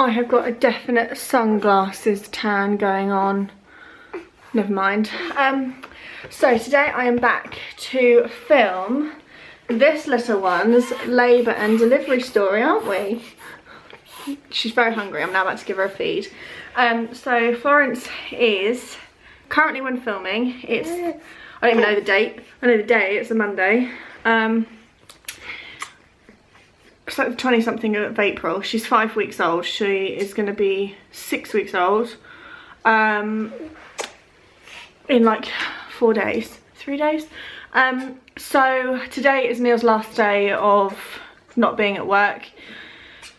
I have got a definite sunglasses tan going on. Never mind. So today I am back to film this little one's labour and delivery story, aren't we? She's very hungry. I'm now about to give her a feed. So Florence is currently, when filming, it's, I don't even know the date. I know the day, it's a Monday. It's like the 20-something of April. She's 5 weeks old. She is going to be 6 weeks old in like 4 days, 3 days. So today is Neil's last day of not being at work.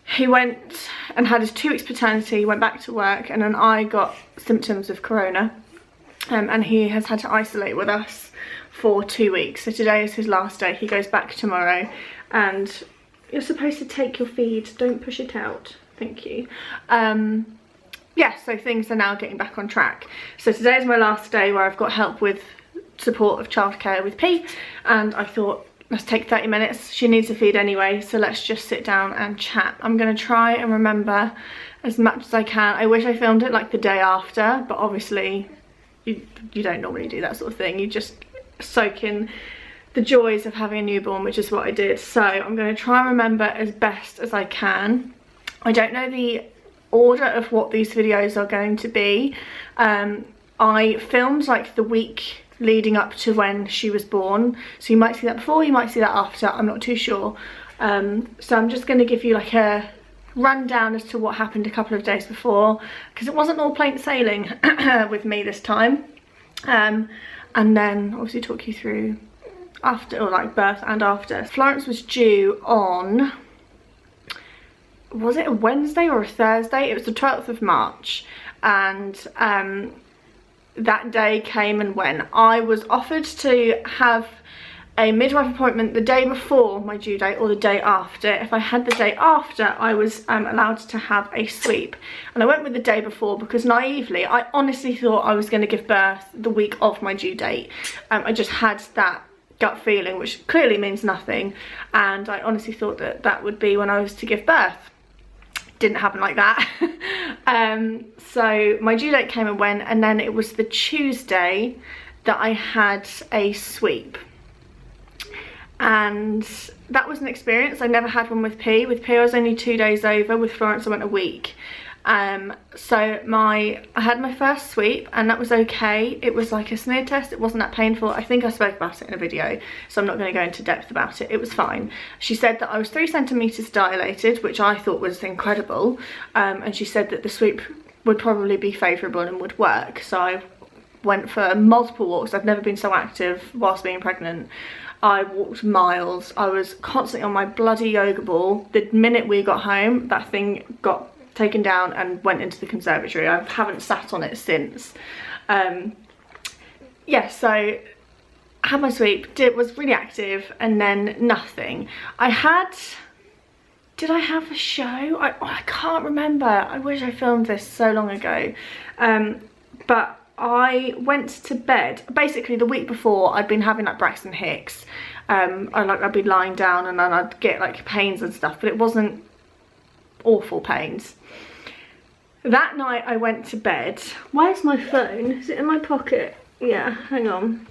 He went and had his 2 weeks paternity, went back to work, and then I got symptoms of corona, and he has had to isolate with us for 2 weeks. So today is his last day. He goes back tomorrow, and you're supposed to take your feed, don't push it out, thank you. Yeah, so things are now getting back on track. So today is my last day where I've got help with support of childcare with P, and I thought, let's take 30 minutes. She needs a feed anyway, so let's just sit down and chat. I'm gonna try and remember as much as I can. I wish I filmed it like the day after, but obviously you don't normally do that sort of thing. You just soak in the joys of having a newborn, which is what I did. So I'm going to try and remember as best as I can. I don't know the order of what these videos are going to be. I filmed like the week leading up to when she was born, so you might see that before, you might see that after, I'm not too sure. So I'm just going to give you like a rundown as to what happened a couple of days before, because it wasn't all plain sailing with me this time. And then obviously talk you through after, or like birth and after. Florence was due on, was it a Wednesday or a Thursday? It was the 12th of March, and that day came and went. I was offered to have a midwife appointment the day before my due date or the day after. If I had the day after, I was allowed to have a sweep, and I went with the day before because naively I honestly thought I was going to give birth the week of my due date. I just had that gut feeling, which clearly means nothing, and I honestly thought that that would be when I was to give birth. Didn't happen like that. So my due date came and went, and then it was the Tuesday that I had a sweep, and that was an experience. I never had one with P. With P I was only 2 days over. With Florence I went a week. So I had my first sweep, and that was okay. It was like a smear test. It wasn't that painful. I think I spoke about it in a video, so I'm not going to go into depth about it. It was fine. She said that I was 3 centimeters dilated, which I thought was incredible, and she said that the sweep would probably be favourable and would work. So I went for multiple walks. I've never been so active whilst being pregnant. I walked miles. I was constantly on my bloody yoga ball. The minute we got home, that thing got taken down and went into the conservatory. I haven't sat on it since. Yeah, so I had my sweep, was really active, and then nothing. Did I have a show? I can't remember. I wish I filmed this so long ago. But I went to bed. Basically the week before I'd been having like Braxton Hicks. I'd be lying down and then I'd get like pains and stuff, but it wasn't awful pains. That night I went to bed. Where's my phone? Is it in my pocket? Yeah, hang on.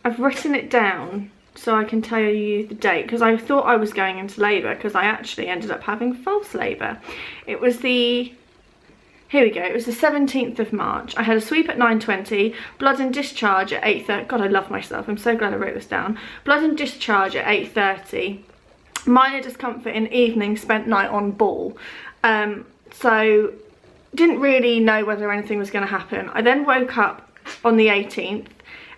I've written it down so I can tell you the date, because I thought I was going into labour, because I actually ended up having false labour. It was the, here we go, it was the 17th of March. I had a sweep at 9:20, blood and discharge at 8:30. God, I love myself. I'm so glad I wrote this down. Blood and discharge at 8:30. Minor discomfort in evening, spent night on ball. So didn't really know whether anything was going to happen. I then woke up on the 18th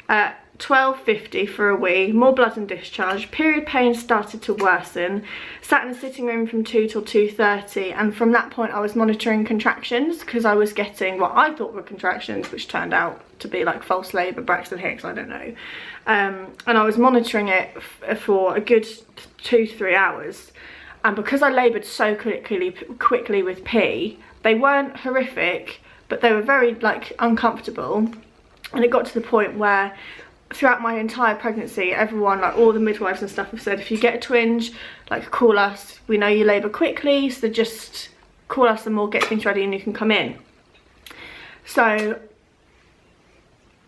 at 12:50 for a wee, more blood and discharge, period pain started to worsen, sat in the sitting room from 2 till 2:30, and from that point I was monitoring contractions, because I was getting what I thought were contractions, which turned out to be like false labour, Braxton Hicks, I don't know. And I was monitoring it for a good 2 to 3 hours, and because I laboured so quickly with P, they weren't horrific, but they were very like uncomfortable, and it got to the point where throughout my entire pregnancy, everyone, like all the midwives and stuff, have said if you get a twinge, like call us, we know you labour quickly, so just call us and we'll get things ready and you can come in. So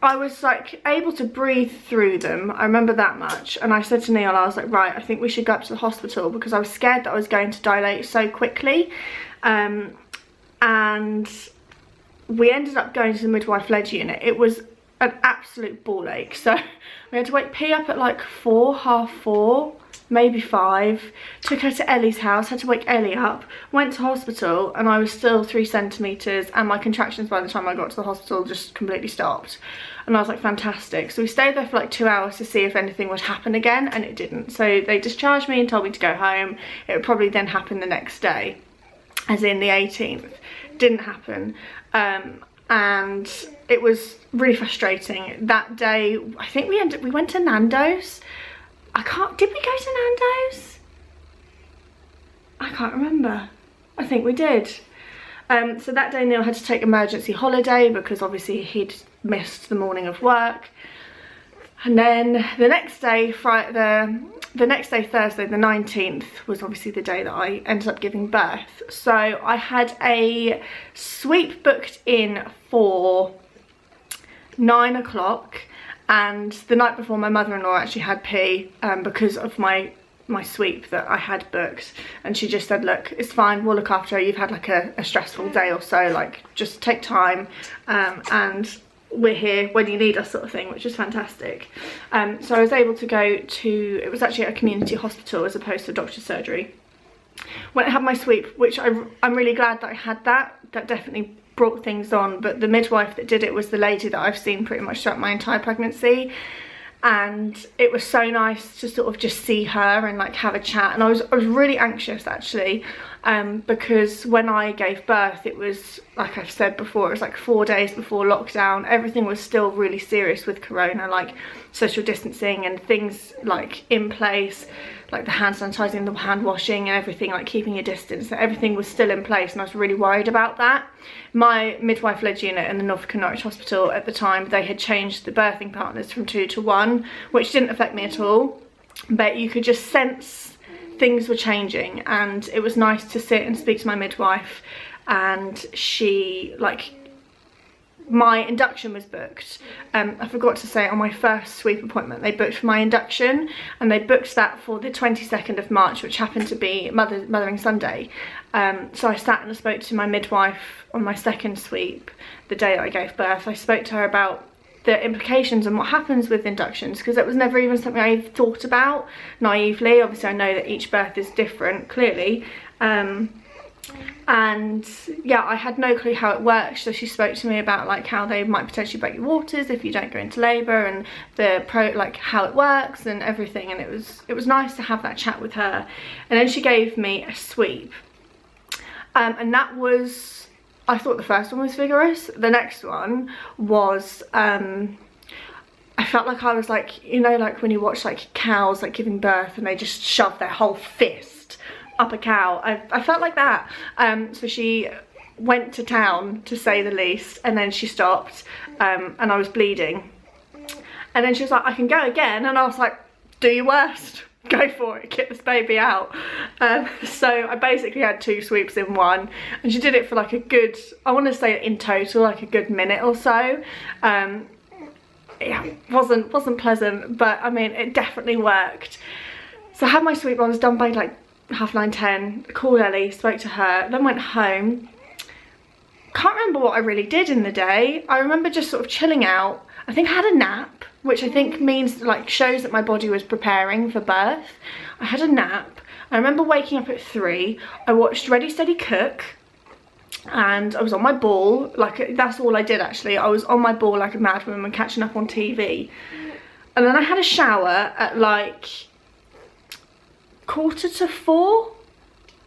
I was like able to breathe through them, I remember that much, and I said to Neil, I was like, right, I think we should go up to the hospital, because I was scared that I was going to dilate so quickly. And we ended up going to the midwife-led unit. It was an absolute ball ache. So we had to wake P up at like 4, half 4, maybe 5, took her to Ellie's house, had to wake Ellie up, went to hospital, and I was still 3 centimetres, and my contractions by the time I got to the hospital just completely stopped. And I was like, fantastic. So we stayed there for like 2 hours to see if anything would happen again, and it didn't. So they discharged me and told me to go home. It would probably then happen the next day, as in the 18th. Didn't happen. And it was really frustrating. That day, I think we went to Nando's. Did we go to Nando's? I can't remember. I think we did. So that day Neil had to take emergency holiday because obviously he'd missed the morning of work. And then the next day, Thursday the 19th, was obviously the day that I ended up giving birth. So I had a sweep booked in for 9 o'clock, and the night before my mother-in-law actually had P because of my sweep that I had booked, and she just said, look, it's fine, we'll look after her, you've had like a stressful day or so, like just take time, and we're here when you need us, sort of thing, which is fantastic. So I was able to go to, it was actually at a community hospital as opposed to a doctor's surgery. When I had my sweep, which I'm really glad that I had that definitely brought things on, but the midwife that did it was the lady that I've seen pretty much throughout my entire pregnancy, and it was so nice to sort of just see her and like have a chat. And I was really anxious actually, because when I gave birth, it was, like I've said before, it was like 4 days before lockdown. Everything was still really serious with corona, like social distancing and things like in place, like the hand sanitizing, the hand washing and everything, like keeping a distance. So everything was still in place, and I was really worried about that. My midwife-led unit in the Norfolk and Norwich Hospital at the time, they had changed the birthing partners from 2 to 1, which didn't affect me at all, but you could just sense things were changing. And it was nice to sit and speak to my midwife, and she, like, my induction was booked. I forgot to say, on my first sweep appointment they booked for my induction, and they booked that for the 22nd of March, which happened to be Mothering Sunday. So I sat and I spoke to my midwife on my second sweep, the day that I gave birth. I spoke to her about the implications and what happens with inductions, because it was never even something I thought about naively. Obviously I know that each birth is different, clearly, and yeah, I had no clue how it works. So she spoke to me about like how they might potentially break your waters if you don't go into labour, and like how it works and everything. And it was nice to have that chat with her. And then she gave me a sweep, and that was, I thought the first one was vigorous. The next one was, I felt like I was like, you know, like when you watch like cows like giving birth and they just shove their whole fist up a cow. I felt like that. So she went to town, to say the least, and then she stopped, and I was bleeding. And then she was like, I can go again. And I was like, do your worst. Go for it, get this baby out. So I basically had 2 sweeps in one, and she did it for like a good, I want to say in total, like a good minute or so. Yeah, wasn't pleasant, but I mean, it definitely worked. So I had my sweep, I was done by like 9:30, 10, called Ellie, spoke to her, then went home. Can't remember what I really did in the day. I remember just sort of chilling out. I think I had a nap, which I think means, like, shows that my body was preparing for birth. I had a nap. I remember waking up at 3. I watched Ready Steady Cook, and I was on my ball. Like, that's all I did actually. I was on my ball like a madwoman, catching up on TV. And then I had a shower at like 3:45,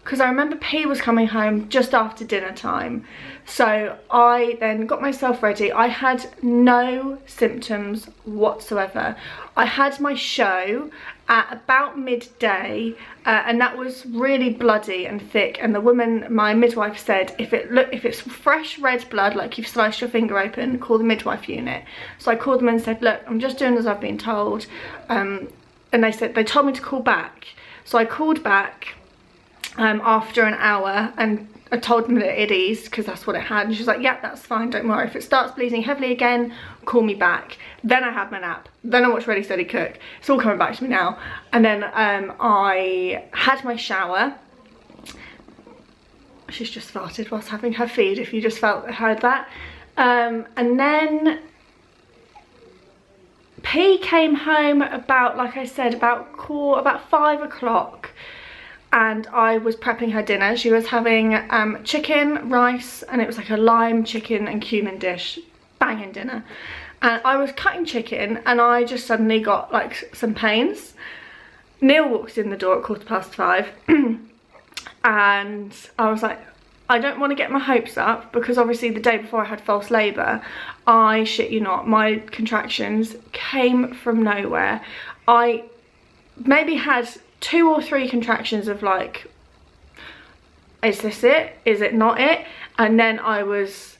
because I remember P was coming home just after dinner time. So I then got myself ready. I had no symptoms whatsoever. I had my show at about midday, and that was really bloody and thick. And the woman, my midwife, said, if it's fresh red blood, like you've sliced your finger open, call the midwife unit. So I called them and said, look, I'm just doing as I've been told. And they told me to call back. So I called back, after an hour, and I told them that it eased because that's what it had, and she was like, yeah, that's fine, don't worry, if it starts bleeding heavily again, call me back. Then I had my nap, then I watched Ready Steady Cook. It's all coming back to me now. And then I had my shower. She's just farted whilst having her feed, if you just heard that. And then P came home about, like I said, about 5 o'clock, and I was prepping her dinner. She was having chicken, rice, and it was like a lime chicken and cumin dish, banging dinner. And I was cutting chicken, and I just suddenly got like some pains. Neil walks in the door at 5:15 and I was like, I don't want to get my hopes up, because obviously the day before I had false labour. I shit you not, my contractions came from nowhere. I maybe had 2 or 3 contractions of like, is this it? Is it not it? And then I was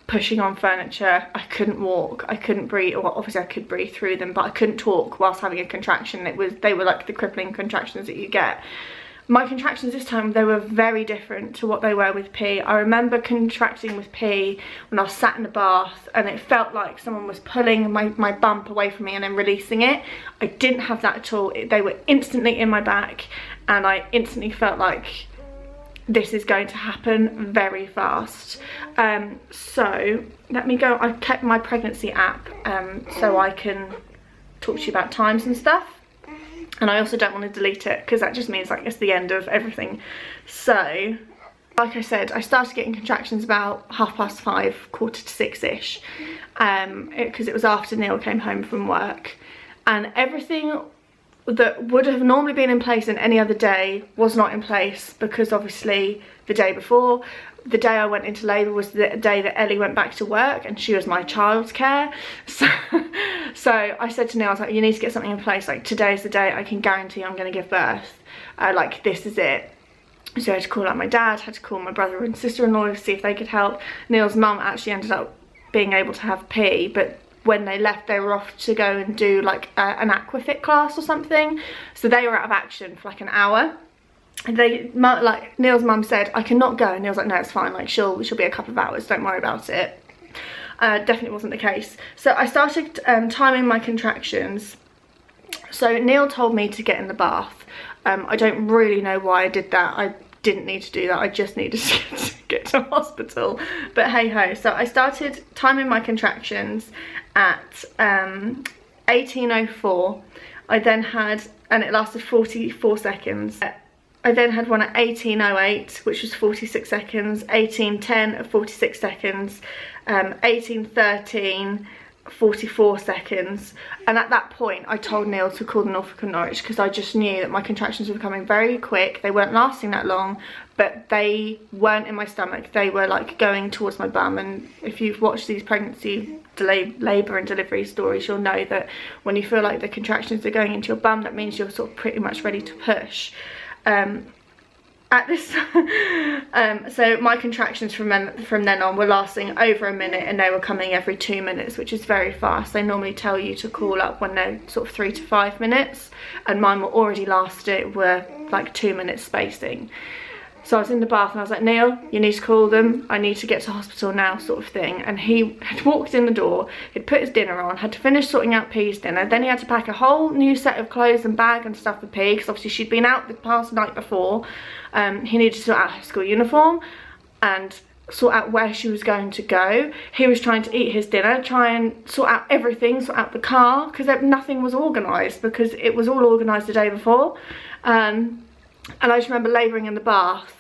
pushing on furniture. I couldn't walk, I couldn't breathe. Well, obviously I could breathe through them, but I couldn't talk whilst having a contraction. They were like the crippling contractions that you get. My contractions this time, they were very different to what they were with P. I remember contracting with P when I was sat in the bath, and it felt like someone was pulling my bump away from me and then releasing it. I didn't have that at all. They were instantly in my back, and I instantly felt like this is going to happen very fast. So let me go. I kept my pregnancy app so I can talk to you about times and stuff. And I also don't want to delete it, because that just means like it's the end of everything. So, like I said, I started getting contractions about 5:30, 5:45-ish, because it was after Neil came home from work, and everything that would have normally been in place in any other day was not in place, because obviously the day before, the day I went into labour, was the day that Ellie went back to work, and she was my childcare. So I said to Neil, I was like, you need to get something in place, like today's the day I can guarantee I'm going to give birth, like this is it. So I had to call out my dad, had to call my brother and sister-in-law to see if they could help. Neil's mum actually ended up being able to have P, but when they left, they were off to go and do like an aquafit class or something, so they were out of action for like an hour. And like Neil's mum said, I cannot go, and Neil's like, no, it's fine, like she'll be a couple of hours, don't worry about it. Definitely wasn't the case. So I started timing my contractions. So Neil told me to get in the bath. I don't really know why I did that. I didn't need to do that, I just needed to get to hospital, but hey ho. So I started timing my contractions at 18:04. I then had, and it lasted 44 seconds. I then had one at 18:08, which was 46 seconds, 18:10 at 46 seconds, 18:13, 44 seconds. And at that point, I told Neil to call the Norfolk and Norwich, because I just knew that my contractions were becoming very quick. They weren't lasting that long, but they weren't in my stomach. They were like going towards my bum. And if you've watched these pregnancy, labour and delivery stories, you'll know that when you feel like the contractions are going into your bum, that means you're sort of pretty much ready to push. At this so my contractions from then on were lasting over a minute, and they were coming every 2 minutes, which is very fast. They normally tell you to call up when they're sort of 3 to 5 minutes, and mine were already were like 2 minutes spacing. So I was in the bath and I was like, Neil, you need to call them, I need to get to hospital now, sort of thing. And he had walked in the door, he'd put his dinner on, had to finish sorting out P's dinner, then he had to pack a whole new set of clothes and bag and stuff for P, because obviously she'd been out the past night before. He needed to sort out her school uniform and sort out where she was going to go. He was trying to eat his dinner, try and sort out everything, sort out the car, because nothing was organised, because it was all organised the day before. And I just remember labouring in the bath,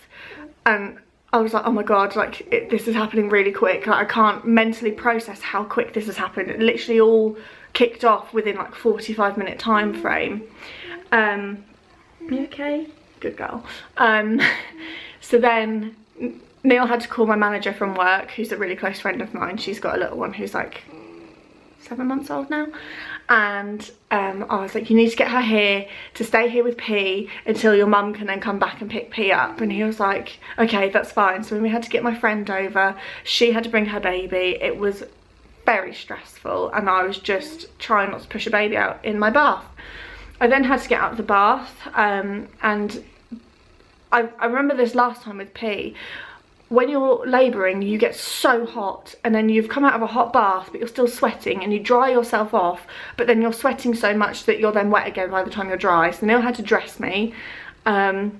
and I was like, oh my god, like this is happening really quick. Like I can't mentally process how quick this has happened. It literally all kicked off within like 45-minute time frame. You okay? Good girl. So then Neil had to call my manager from work, who's a really close friend of mine. She's got a little one who's like 7 months old now, and I was like, you need to get her here to stay here with P until your mum can then come back and pick P up. And he was like, okay, that's fine. So when we had to get my friend over, she had to bring her baby. It was very stressful, and I was just trying not to push a baby out in my bath. I then had to get out of the bath, and I remember this last time with P. When you're labouring, you get so hot, and then you've come out of a hot bath, but you're still sweating, and you dry yourself off, but then you're sweating so much that you're then wet again by the time you're dry. So Neil had to dress me. And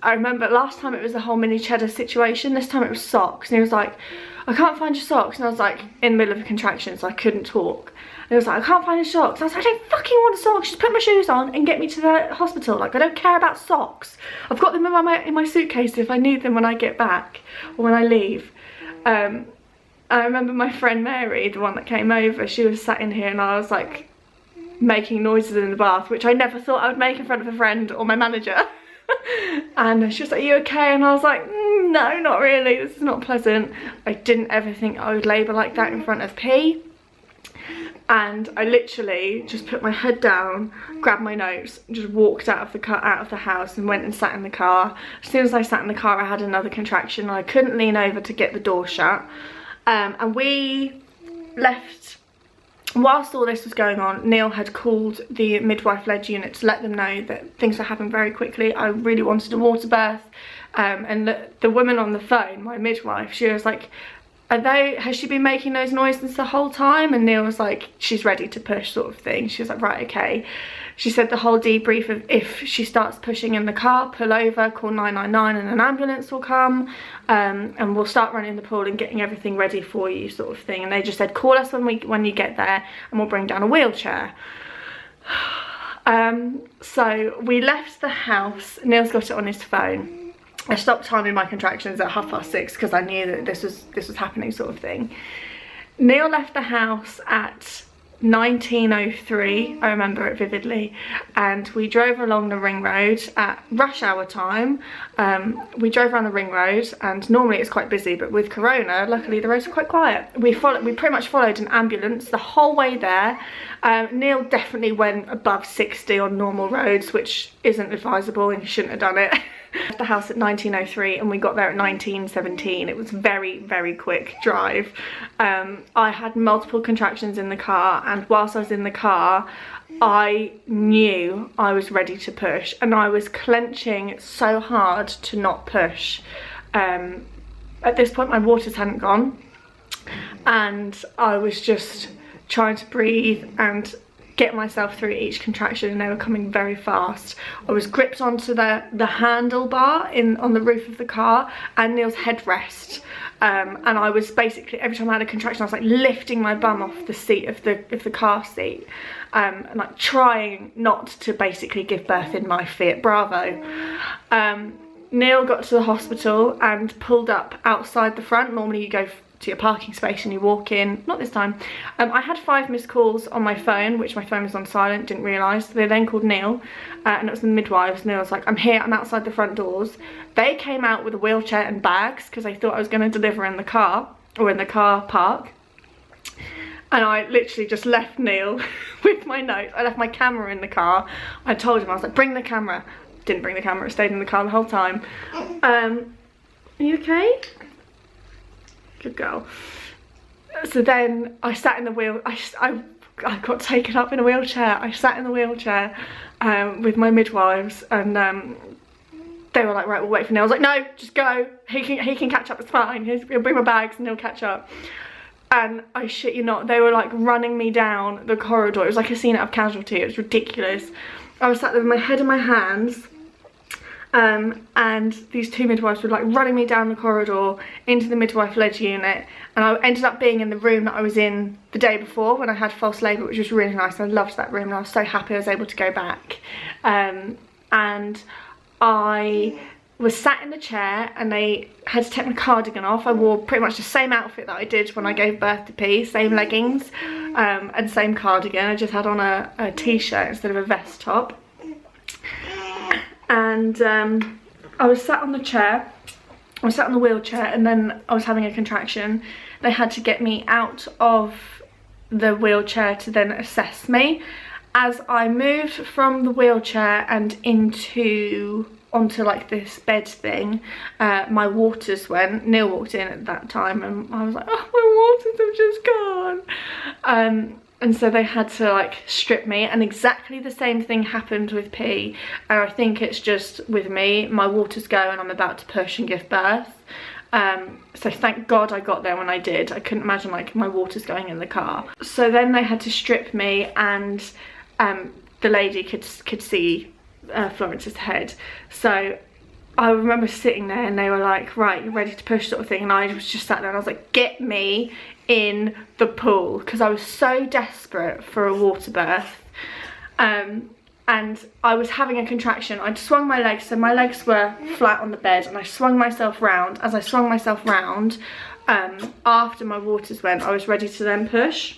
I remember last time it was the whole mini cheddar situation. This time it was socks, and he was like, I can't find your socks. And I was like in the middle of a contraction, so I couldn't talk. And he was like, I can't find your socks. I was like, I don't fucking want socks. Just put my shoes on and get me to the hospital. Like, I don't care about socks. I've got them in my suitcase if I need them when I get back or when I leave. I remember my friend Mary, the one that came over, she was sat in here, and I was like making noises in the bath, which I never thought I would make in front of a friend or my manager. And she was like, are you okay? And I was like, no, not really. This is not pleasant. I didn't ever think I would labour like that in front of P. And I literally just put my head down, grabbed my notes, just walked out of the house and went and sat in the car. As soon as I sat in the car, I had another contraction. I couldn't lean over to get the door shut. And we left. Whilst all this was going on, Neil had called the midwife-led unit to let them know that things were happening very quickly. I really wanted a water birth. And the woman on the phone, my midwife, she was like, has she been making those noises the whole time? And Neil was like, she's ready to push, sort of thing. She was like, right, okay. She said the whole debrief of, if she starts pushing in the car, pull over, call 999 and an ambulance will come, and we'll start running the pool and getting everything ready for you, sort of thing. And they just said, call us when you get there, and we'll bring down a wheelchair. So we left the house. Neil's got it on his phone. I stopped timing my contractions at 6:30 because I knew that this was happening, sort of thing. Neil left the house at 19:03, I remember it vividly, and we drove along the ring road at rush hour time. We drove around the ring road, and normally it's quite busy, but with Corona, luckily the roads are quite quiet. We pretty much followed an ambulance the whole way there. Neil definitely went above 60 on normal roads, which isn't advisable, and he shouldn't have done it. Left the house at 19:03 and we got there at 19:17. It was very, very quick drive. I had multiple contractions in the car, and whilst I was in the car, I knew I was ready to push, and I was clenching so hard to not push. At this point my waters hadn't gone, and I was just trying to breathe and get myself through each contraction, and they were coming very fast. I was gripped onto the handlebar on the roof of the car and Neil's headrest, and I was basically, every time I had a contraction, I was like lifting my bum off the seat of the car seat, and like trying not to basically give birth in my Fiat Bravo. Neil got to the hospital and pulled up outside the front. Normally you go to your parking space and you walk in. Not this time. I had 5 missed calls on my phone, which my phone was on silent, didn't realise. They then called Neil, and it was the midwives. Neil was like, I'm here, I'm outside the front doors. They came out with a wheelchair and bags because they thought I was going to deliver in the car, or in the car park. And I literally just left Neil with my notes. I left my camera in the car. I told him, I was like, bring the camera. Didn't bring the camera, it stayed in the car the whole time. Are you okay? Good girl. So then I sat in the wheel. I got taken up in a wheelchair. I sat in the wheelchair with my midwives, and they were like, right, we'll wait for Neil. I was like, no, just go. He can catch up. It's fine. He'll bring my bags and he'll catch up. And I shit you not, they were like running me down the corridor. It was like a scene out of Casualty. It was ridiculous. I was sat there with my head in my hands. And these 2 midwives were like running me down the corridor into the midwife-led unit, and I ended up being in the room that I was in the day before when I had false labour, which was really nice. I loved that room, and I was so happy I was able to go back. And I was sat in the chair, and they had to take my cardigan off. I wore pretty much the same outfit that I did when I gave birth to P, same leggings and same cardigan. I just had on a t-shirt instead of a vest top. And I was sat on the chair, I was sat on the wheelchair, and then I was having a contraction. They had to get me out of the wheelchair to then assess me. As I moved from the wheelchair and onto like this bed thing, my waters went. Neil walked in at that time, and I was like, oh, my waters have just gone. and so they had to like strip me, and exactly the same thing happened with P. And I think it's just with me, my water's going, I'm about to push and give birth. So thank God I got there when I did. I couldn't imagine like my water's going in the car. So then they had to strip me, and the lady could see Florence's head. So I remember sitting there and they were like, right, you're ready to push sort of thing, and I was just sat there and I was like, get me in the pool, because I was so desperate for a water birth. And I was having a contraction. I'd swung my legs, so my legs were flat on the bed, and I swung myself round. As I swung myself round, after my waters went, I was ready to then push.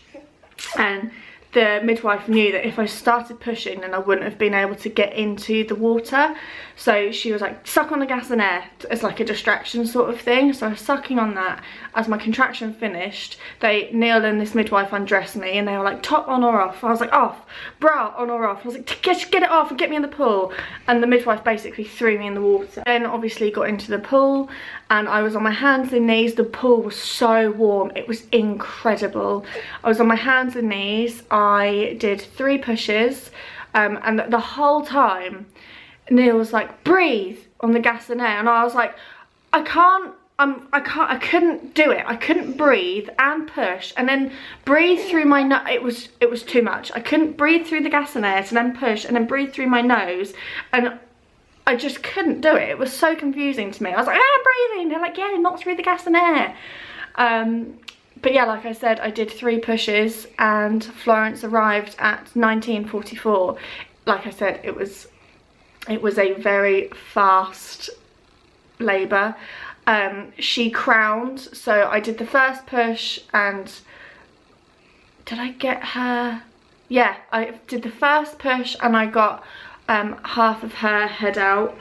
And the midwife knew that if I started pushing, then I wouldn't have been able to get into the water. So she was like, suck on the gas and air as like a distraction sort of thing. So I was sucking on that. As my contraction finished, Neil and this midwife undressed me, and they were like, top on or off? I was like, off. Bra on or off? I was like, get it off and get me in the pool. And the midwife basically threw me in the water. Then obviously got into the pool, and I was on my hands and knees. The pool was so warm, it was incredible. I was on my hands and knees. I did 3 pushes, and the whole time Neil was like, breathe on the gas and air, and I was like, I couldn't do it. I couldn't breathe and push and then breathe through my nose. It was too much. I couldn't breathe through the gas and air to then push and then breathe through my nose, and I just couldn't do it. It was so confusing to me. I was like, breathing. They're like, yeah, not through the gas and air. But yeah, like I said, I did 3 pushes, and Florence arrived at 19:44. Like I said, it was a very fast labour. She crowned, so I did the first push, and did I get her? Yeah, I did the first push and I got half of her head out,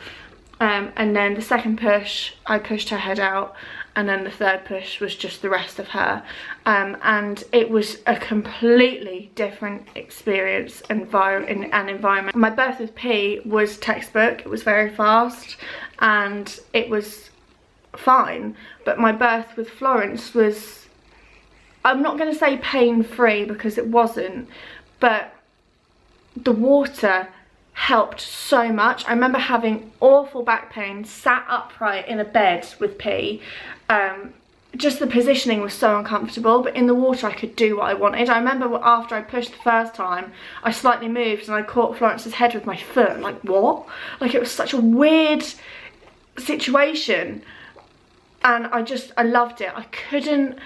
and then the second push I pushed her head out, and then the third push was just the rest of her, and it was a completely different experience and environment. My birth with P was textbook. It was very fast and it was fine, but my birth with Florence was, I'm not going to say pain-free because it wasn't, but the water helped so much. I remember having awful back pain, sat upright in a bed with P. Just the positioning was so uncomfortable, but in the water I could do what I wanted. I remember after I pushed the first time, I slightly moved and I caught Florence's head with my foot. Like, what? Like, it was such a weird situation, and I loved it. I couldn't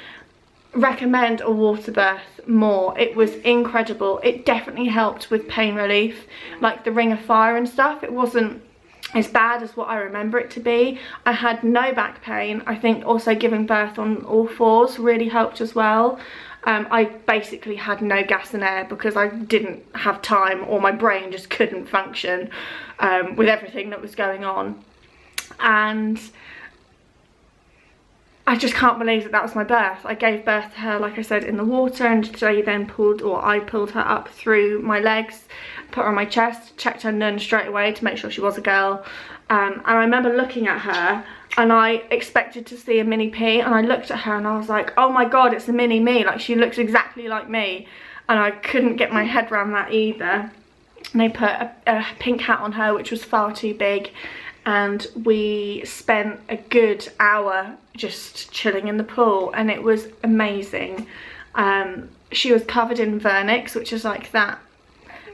recommend a water birth more. It was incredible. It definitely helped with pain relief, like the ring of fire and stuff. It wasn't as bad as what I remember it to be. I had no back pain. I think also giving birth on all 4s really helped as well. I basically had no gas and air because I didn't have time, or my brain just couldn't function with everything that was going on. And I just can't believe that that was my birth. I gave birth to her, like I said, in the water, and they then I pulled her up through my legs, put her on my chest, checked her nun straight away to make sure she was a girl. And I remember looking at her, and I expected to see a mini P, and I looked at her and I was like, oh my God, it's a mini me. Like, she looks exactly like me. And I couldn't get my head around that either. And they put a pink hat on her, which was far too big. And we spent a good hour just chilling in the pool, and it was amazing. She was covered in vernix, which is like that,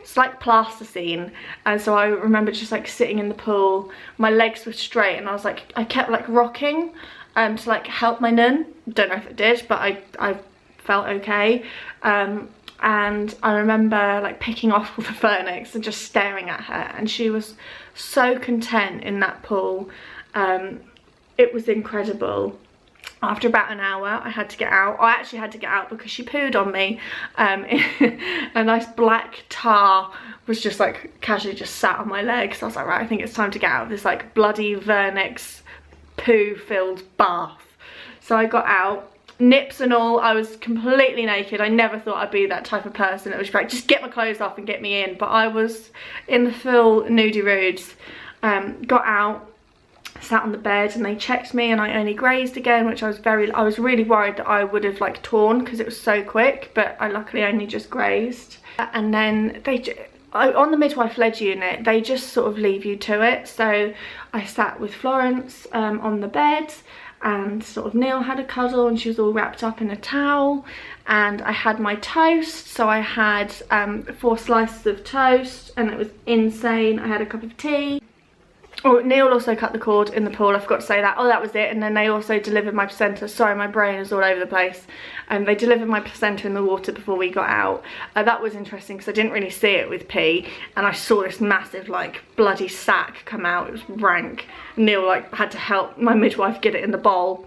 it's like plasticine, and so I remember just like sitting in the pool, my legs were straight, and I kept like rocking to like help my nun. Don't know if it did, but I felt okay. And I remember like picking off all the vernix and just staring at her, and she was so content in that pool. It was incredible. After about an hour I had to get out. I actually had to get out because she pooed on me. A nice black tar was just like casually just sat on my legs. So I was like, right, I think it's time to get out of this like bloody vernix poo filled bath. So I got out, nips and all. I was completely naked. I never thought I'd be that type of person. It was like, just get my clothes off and get me in. But I was in the full nudie roods. Got out, sat on the bed and they checked me and I only grazed again, which I was really worried that I would have like torn because it was so quick, but I luckily only just grazed. And then on the midwife-led unit, they just sort of leave you to it. So I sat with Florence on the bed, and sort of Neil had a cuddle and she was all wrapped up in a towel, and I had my toast. So I had 4 slices of toast and it was insane. I had a cup of tea. Oh, Neil also cut the cord in the pool, I forgot to say that. Oh, that was it. And then they also delivered my placenta. Sorry, my brain is all over the place. They delivered my placenta in the water before we got out. That was interesting because I didn't really see it with P, and I saw this massive like bloody sack come out. It was rank. Neil like had to help my midwife get it in the bowl.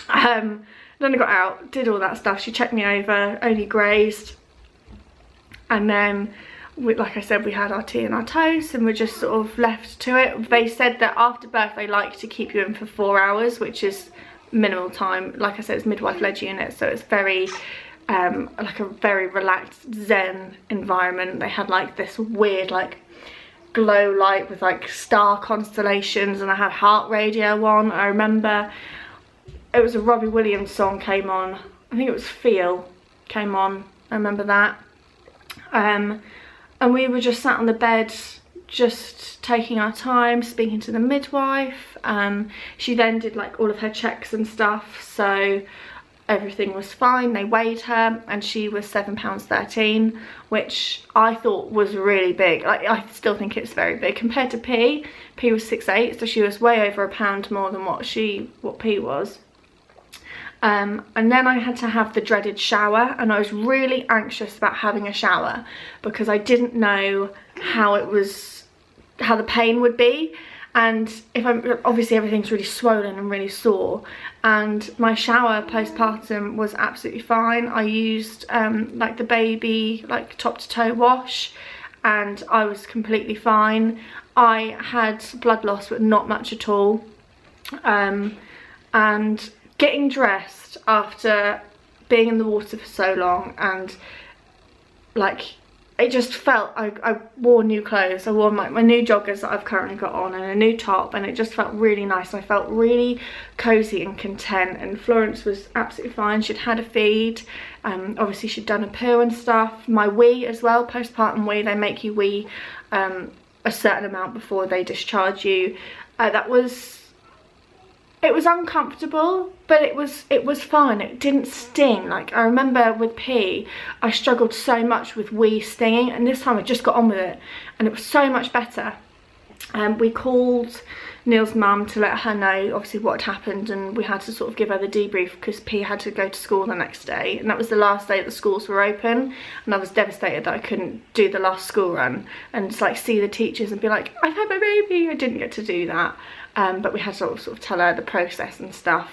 Then I got out, did all that stuff. She checked me over, only grazed, and then like I said, we had our tea and our toast and we're just sort of left to it. They said that after birth they like to keep you in for 4 hours, which is minimal time. Like I said, it's midwife-led unit, so it's very like a very relaxed zen environment. They had like this weird like glow light with like star constellations, and I had heart radio on. I remember it was a Robbie Williams song came on. I think it was Feel came on. I remember that. And we were just sat on the bed, just taking our time, speaking to the midwife. She then did like all of her checks and stuff, so everything was fine. They weighed her and she was £7.13, which I thought was really big. Like, I still think it's very big compared to P. P was 6'8", so she was way over £1 more than what P was. And then I had to have the dreaded shower, and I was really anxious about having a shower because I didn't know how the pain would be. And obviously everything's really swollen and really sore, and my shower postpartum was absolutely fine. I used like the baby like top to toe wash, and I was completely fine. I had blood loss, but not much at all. And getting dressed after being in the water for so long, and like it just felt, I wore new clothes. I wore my new joggers that I've currently got on and a new top, and it just felt really nice. I felt really cozy and content, and Florence was absolutely fine. She'd had a feed, obviously she'd done a poo and stuff. My wee as well, postpartum wee, they make you wee a certain amount before they discharge you. It was uncomfortable, but it was fine. It didn't sting. Like, I remember with P, I struggled so much with wee stinging, and this time I just got on with it, and it was so much better. We called Neil's mum to let her know obviously what had happened, and we had to sort of give her the debrief because P had to go to school the next day, and that was the last day that the schools were open, and I was devastated that I couldn't do the last school run and just like see the teachers and be like, I've had my baby. I didn't get to do that. But we had to sort of tell her the process and stuff.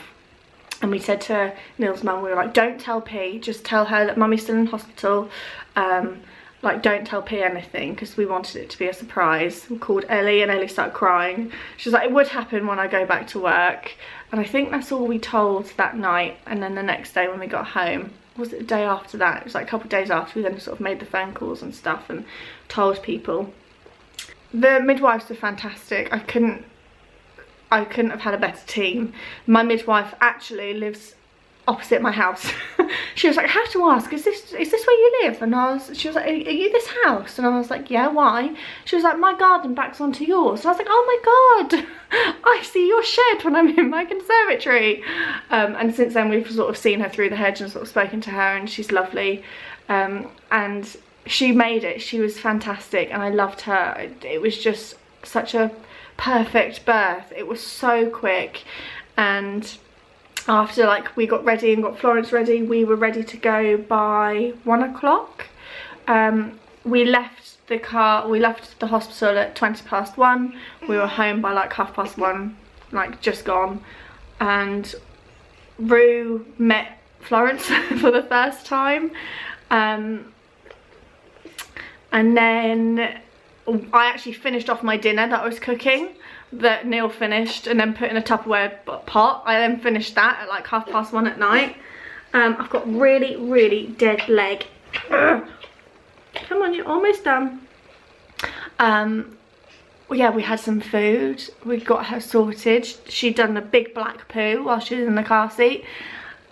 And we said to Neil's mum, we were like, don't tell P, just tell her that mummy's still in hospital. Like, don't tell P anything, because we wanted it to be a surprise. We called Ellie, and Ellie started crying. She was like, it would happen when I go back to work. And I think that's all we told that night. And then the next day when we got home, was it the day after that? It was like a couple of days after, we then sort of made the phone calls and stuff and told people. The midwives were fantastic. I couldn't have had a better team. My midwife actually lives opposite my house. She was like, I have to ask, is this where you live? And she was like, are you this house? And I was like, yeah, why? She was like, my garden backs onto yours. And I was like, oh my god, I see your shed when I'm in my conservatory. And since then we've sort of seen her through the hedge and sort of spoken to her, and she's lovely. And she made it. She was fantastic, and I loved her. It was just such a perfect birth. It was so quick, and after like we got ready and got Florence ready, we were ready to go by 1 o'clock. We left the hospital at 1:20. We were home by like 1:30, like just gone. And Rue met Florence for the first time, and then I actually finished off my dinner that I was cooking, that Neil finished and then put in a Tupperware pot. I then finished that at like 1:30 at night. I've got really dead leg. Ugh. Come on, you're almost done. yeah, we had some food, we got her sorted. She'd done a big black poo while she was in the car seat,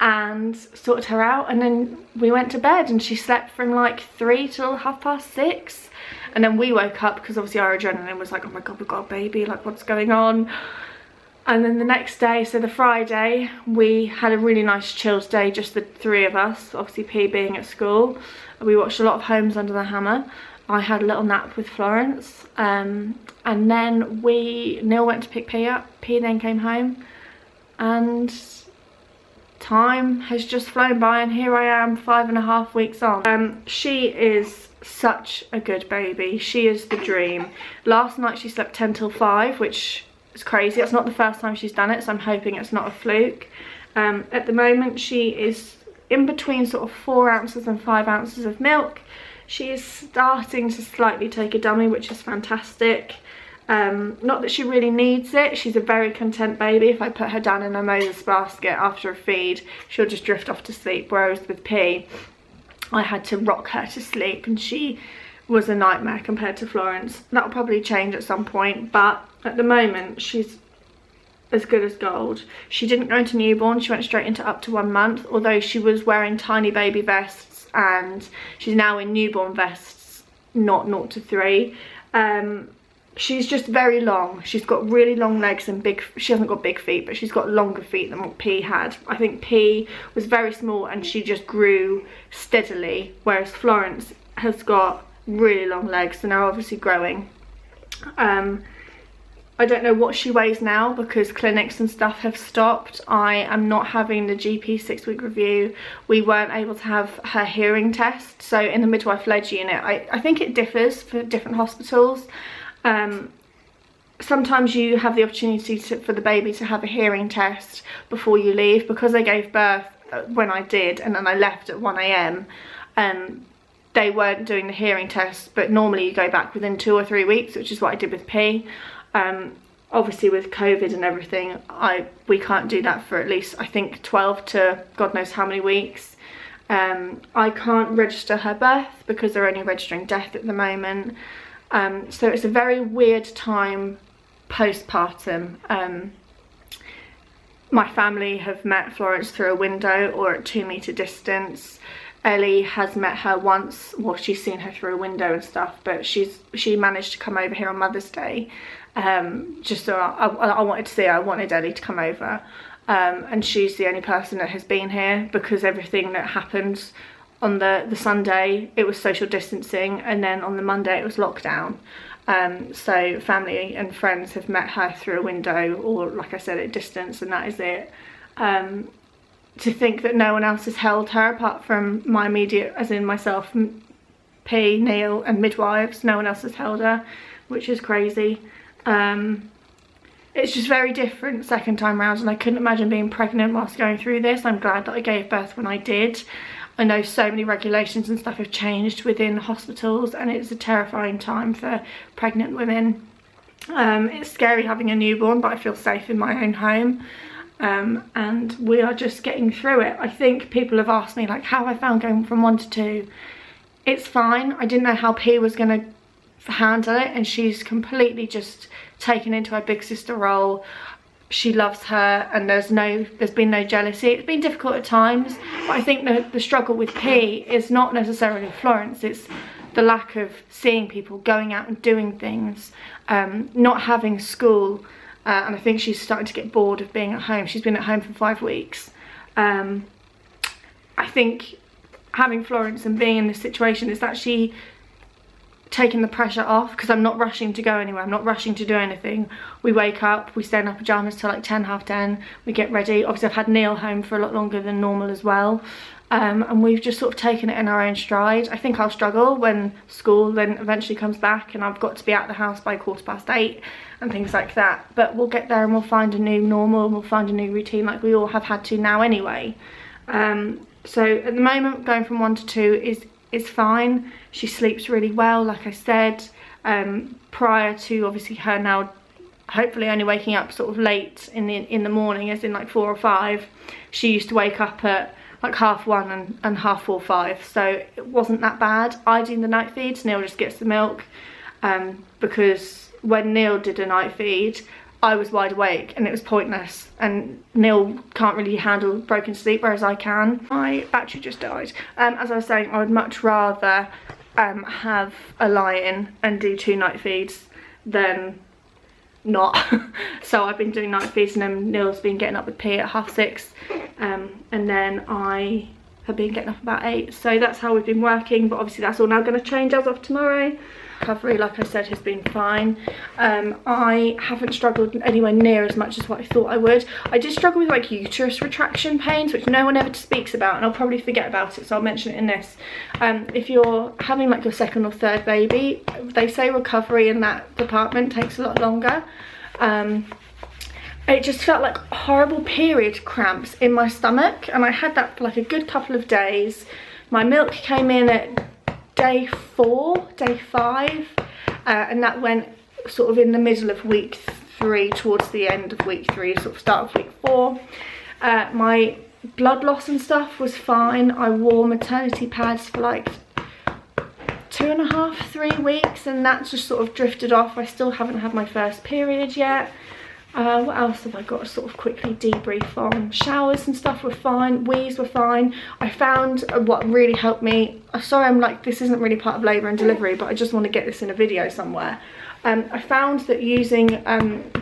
and sorted her out, and then we went to bed, and she slept from like 3 till 6:30. And then we woke up because obviously our adrenaline was like, oh my god, we've got a baby, like what's going on? And then the next day, so the Friday, we had a really nice chilled day, just the 3 of us, obviously P being at school. We watched a lot of Homes Under the Hammer. I had a little nap with Florence, and then Neil went to pick P up. P then came home, and time has just flown by, and here I am 5.5 weeks on. She is such a good baby. She is the dream. Last night she slept 10 till 5, which is crazy. It's not the first time she's done it, so I'm hoping it's not a fluke. At the moment she is in between sort of 4 ounces and 5 ounces of milk. She is starting to slightly take a dummy, which is fantastic. Not that she really needs it. She's a very content baby. If I put her down in a Moses basket after a feed, she'll just drift off to sleep. Whereas with P, I had to rock her to sleep, and she was a nightmare compared to Florence. That'll probably change at some point, but at the moment she's as good as gold. She didn't go into newborn, she went straight into up to 1 month, although she was wearing tiny baby vests, and she's now in newborn vests, not 0 to 3. She's just very long. She's got really long legs and she hasn't got big feet, but she's got longer feet than what P had. I think P was very small and she just grew steadily, whereas Florence has got really long legs and are obviously growing. I don't know what she weighs now because clinics and stuff have stopped. I am not having the GP 6-week review. We weren't able to have her hearing test. So in the midwife-led unit, I think it differs for different hospitals. Sometimes you have the opportunity for the baby to have a hearing test before you leave. Because I gave birth when I did and then I left at 1 AM, they weren't doing the hearing test, but normally you go back within 2 or 3 weeks, which is what I did with P. Obviously with COVID and everything, we can't do that for at least, I think, 12 to God knows how many weeks. I can't register her birth because they're only registering death at the moment. So it's a very weird time postpartum. My family have met Florence through a window or at 2-meter distance. Ellie has met her once, well, she's seen her through a window and stuff, but she managed to come over here on Mother's Day. Just so I wanted to see her. I wanted Ellie to come over, and she's the only person that has been here because everything that happened on the Sunday, it was social distancing, and then on the Monday it was lockdown. So family and friends have met her through a window or, like I said, at distance, and that is it. To think that no one else has held her apart from my immediate, as in myself, P, Neil and midwives, no one else has held her, which is crazy. It's just very different second time round, and I couldn't imagine being pregnant whilst going through this. I'm glad that I gave birth when I did. I know so many regulations and stuff have changed within hospitals, and it's a terrifying time for pregnant women. It's scary having a newborn, but I feel safe in my own home. And we are just getting through it. I think people have asked me like how I found going from 1 to 2. It's fine. I didn't know how P was going to handle it, and she's completely just taken into her big sister role. She loves her, and there's been no jealousy. It's been difficult at times, but I think the struggle with P is not necessarily Florence. It's the lack of seeing people going out and doing things, not having school. And I think she's starting to get bored of being at home. She's been at home for 5 weeks. I think having Florence and being in this situation is actually taking the pressure off, because I'm not rushing to go anywhere. I'm not rushing to do anything. We wake up, we stay in our pyjamas till like 10, half 10. We get ready. Obviously I've had Neil home for a lot longer than normal as well. And we've just sort of taken it in our own stride. I think I'll struggle when school then eventually comes back and I've got to be out of the house by 8:15 and things like that. But we'll get there and we'll find a new normal, and we'll find a new routine like we all have had to now anyway. So at the moment, going from 1 to 2 is fine. She sleeps really well, like I said. Prior to obviously her now hopefully only waking up sort of late in the morning, as in like 4 or 5, she used to wake up at like 1:30 and 4:30, 5, so it wasn't that bad. I do the night feeds, Neil just gets the milk, because when Neil did a night feed, I was wide awake and it was pointless, and Neil can't really handle broken sleep, whereas I can. My battery just died. As I was saying, I would much rather have a lie-in and do 2 night feeds than not. So I've been doing night feeds, and then Neil's been getting up with P at 6:30, and then I have been getting up about 8. So that's how we've been working, but obviously that's all now going to change as of tomorrow. Recovery, like I said, has been fine. I haven't struggled anywhere near as much as what I thought I would. I did struggle with like uterus retraction pains, which no one ever speaks about, and I'll probably forget about it, so I'll mention it in this. If you're having like your 2nd or 3rd baby, they say recovery in that department takes a lot longer. It just felt like horrible period cramps in my stomach, and I had that for like a good couple of days. My milk came in at day 4, day 5, and that went sort of in the middle of week 3, towards the end of week 3, sort of start of week 4. My blood loss and stuff was fine. I wore maternity pads for like 2.5, 3 weeks, and that just sort of drifted off. I still haven't had my first period yet. What else have I got to sort of quickly debrief on? Showers and stuff were fine, wees were fine. I found what really helped me, sorry I'm like, this isn't really part of labour and delivery, but I just want to get this in a video somewhere. I found that using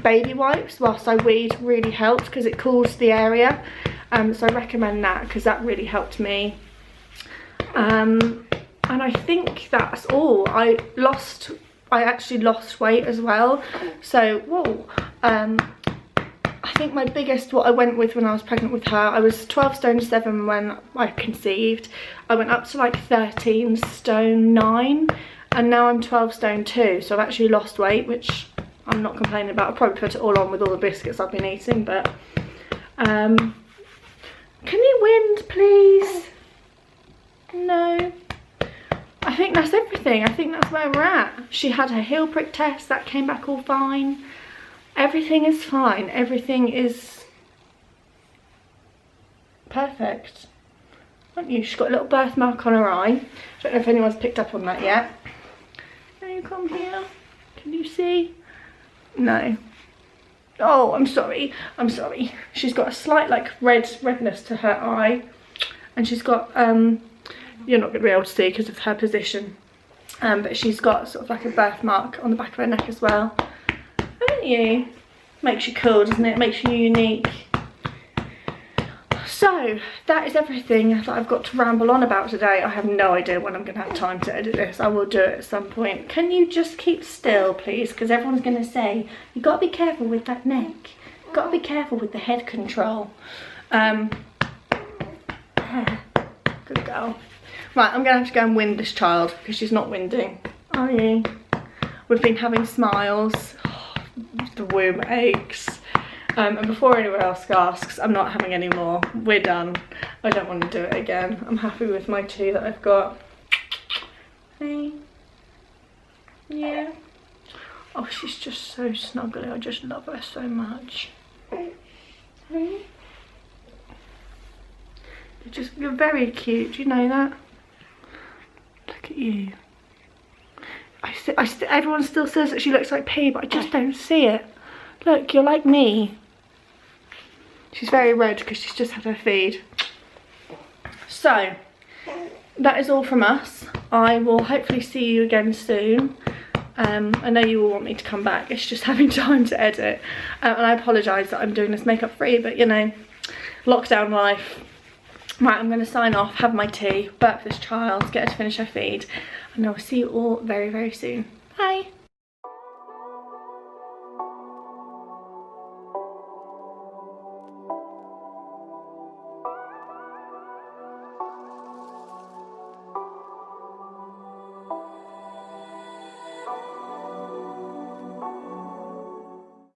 baby wipes whilst I weed really helped, because it cools the area. So I recommend that, because that really helped me. And I think that's all. I actually lost weight as well. So, whoa. I think my biggest, what I went with when I was pregnant with her, I was 12 stone 7 when I conceived. I went up to like 13 stone 9, and now I'm 12 stone 2. So I've actually lost weight, which I'm not complaining about. I'll probably put it all on with all the biscuits I've been eating, but can you wind, please? No. I think that's everything. I think that's where we're at. She had her heel prick test, that came back all fine. Everything is fine. Everything is perfect. Aren't you? She's got a little birthmark on her eye. Don't know if anyone's picked up on that yet. Can you come here? Can you see? No. Oh, I'm sorry. I'm sorry. She's got a slight like redness to her eye, and she's got you're not going to be able to see because of her position, but she's got sort of like a birthmark on the back of her neck as well. Haven't you? Makes you cool, doesn't it? Makes you unique. So that is everything that I've got to ramble on about today. I have no idea when I'm going to have time to edit this. I will do it at some point. Can you just keep still, please? Because everyone's going to say, you've got to be careful with that neck. You've got to be careful with the head control. Good girl. Right, I'm going to have to go and wind this child because she's not winding. Are you? We've been having smiles. The womb aches. And before anyone else asks, I'm not having any more. We're done. I don't want to do it again. I'm happy with my 2 that I've got. Hey. Yeah. Oh, she's just so snuggly. I just love her so much. Hey. You're very cute. Do you know that? Look at you. Everyone still says that she looks like P, but I just don't see it. Look, you're like me. She's very red because she's just had her feed. So, that is all from us. I will hopefully see you again soon. I know you will want me to come back. It's just having time to edit. And I apologise that I'm doing this makeup free, but you know, lockdown life. Right, I'm going to sign off, have my tea, burp this child, get her to finish her feed, and I will see you all very, very soon. Bye.